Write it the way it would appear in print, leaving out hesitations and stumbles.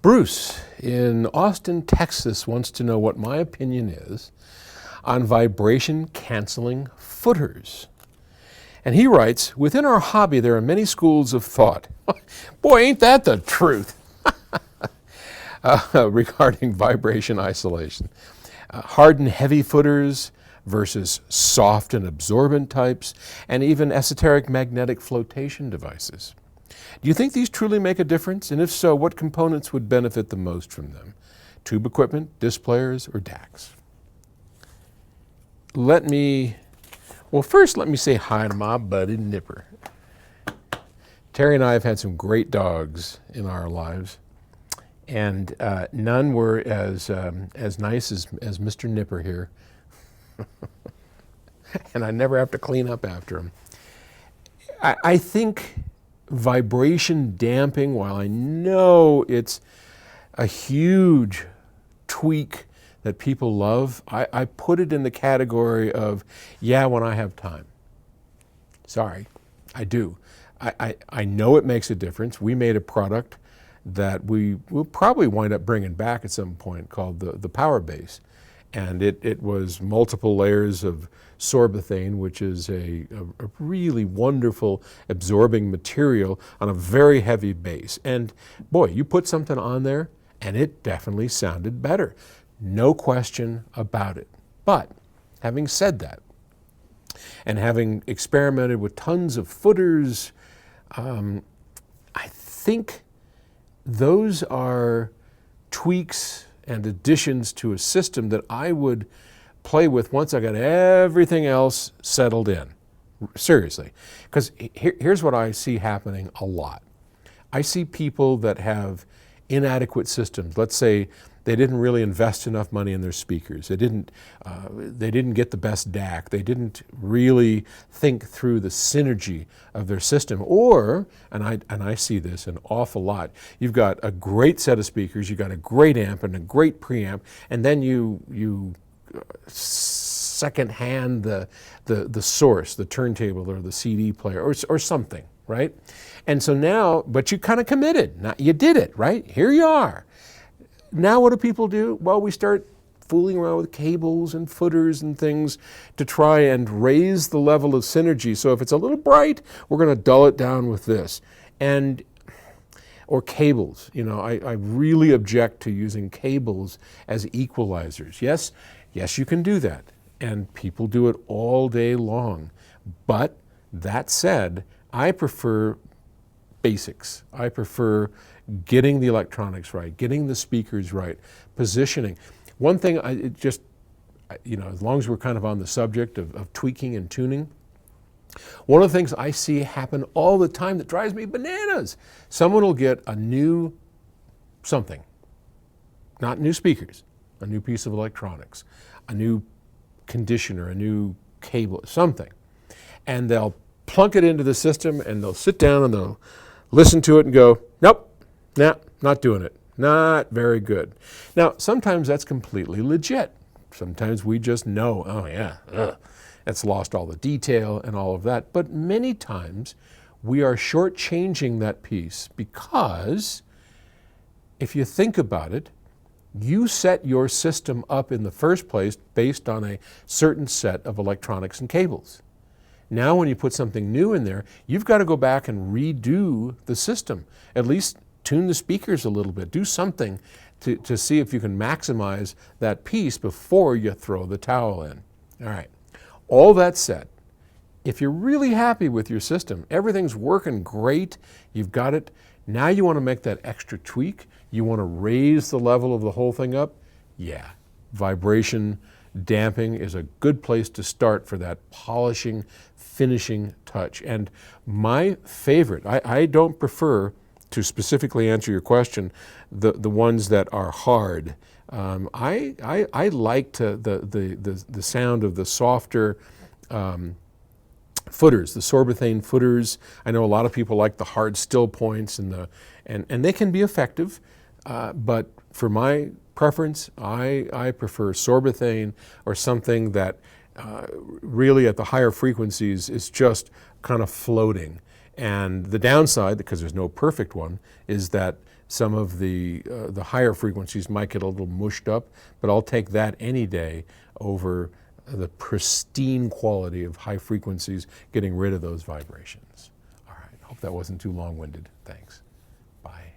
Bruce in Austin, Texas wants to know what my opinion is on vibration canceling footers. And he writes, within our hobby there are many schools of thought. Boy, ain't that the truth regarding vibration isolation. Hard and heavy footers versus soft and absorbent types, and even esoteric magnetic flotation devices. Do you think these truly make a difference? And if so, what components would benefit the most from them? Tube equipment, disc players, or DACs? First let me say hi to my buddy Nipper. Terry and I have had some great dogs in our lives, and none were as nice as Mr. Nipper here. And I never have to clean up after him. I think vibration damping, while I know it's a huge tweak that people love, I put it in the category of, yeah, when I have time. Sorry, I do. I know it makes a difference. We made a product that we will probably wind up bringing back at some point called the Power Base. And it was multiple layers of sorbethane, which is a really wonderful absorbing material on a very heavy base. And boy, you put something on there and it definitely sounded better. No question about it. But having said that, and having experimented with tons of footers, I think those are tweaks and additions to a system that I would play with once I got everything else settled in. Seriously. Because here's what I see happening a lot. I see people that have inadequate systems. Let's say they didn't really invest enough money in their speakers. They didn't get the best DAC. They didn't really think through the synergy of their system. Or, and I see this an awful lot, you've got a great set of speakers, you've got a great amp and a great preamp, and then you second hand the source, the turntable or the CD player or something, right? And so now, but you kind of committed. Now, you did it, right? Here you are. Now what do people do? Well, we start fooling around with cables and footers and things to try and raise the level of synergy. So if it's a little bright, we're going to dull it down with this. Or cables. You know, I really object to using cables as equalizers. Yes, you can do that. And people do it all day long. But that said, I prefer basics. I prefer getting the electronics right, getting the speakers right, positioning. One thing, as long as we're kind of on the subject of tweaking and tuning, one of the things I see happen all the time that drives me bananas, someone will get a new something, not new speakers, a new piece of electronics, a new conditioner, a new cable, something, and they'll plunk it into the system and they'll sit down and they'll listen to it and go, nope, nah, not doing it. Not very good. Now, sometimes that's completely legit. Sometimes we just know, oh yeah, that's lost all the detail and all of that. But many times we are shortchanging that piece because if you think about it, you set your system up in the first place based on a certain set of electronics and cables. Now when you put something new in there, you've got to go back and redo the system. At least tune the speakers a little bit. Do something to see if you can maximize that piece before you throw the towel in. All right. All that said, if you're really happy with your system, everything's working great, you've got it, now you want to make that extra tweak, you want to raise the level of the whole thing up, yeah, vibration damping is a good place to start for that polishing, finishing touch. And my favorite, I don't prefer, to specifically answer your question, the ones that are hard. I like the sound of the softer footers, the sorbethane footers. I know a lot of people like the hard still points and they can be effective, but for my preference, I prefer sorbethane or something that really at the higher frequencies is just kind of floating. And the downside, because there's no perfect one, is that some of the higher frequencies might get a little mushed up, but I'll take that any day over the pristine quality of high frequencies, getting rid of those vibrations. All right, hope that wasn't too long-winded. Thanks. Bye.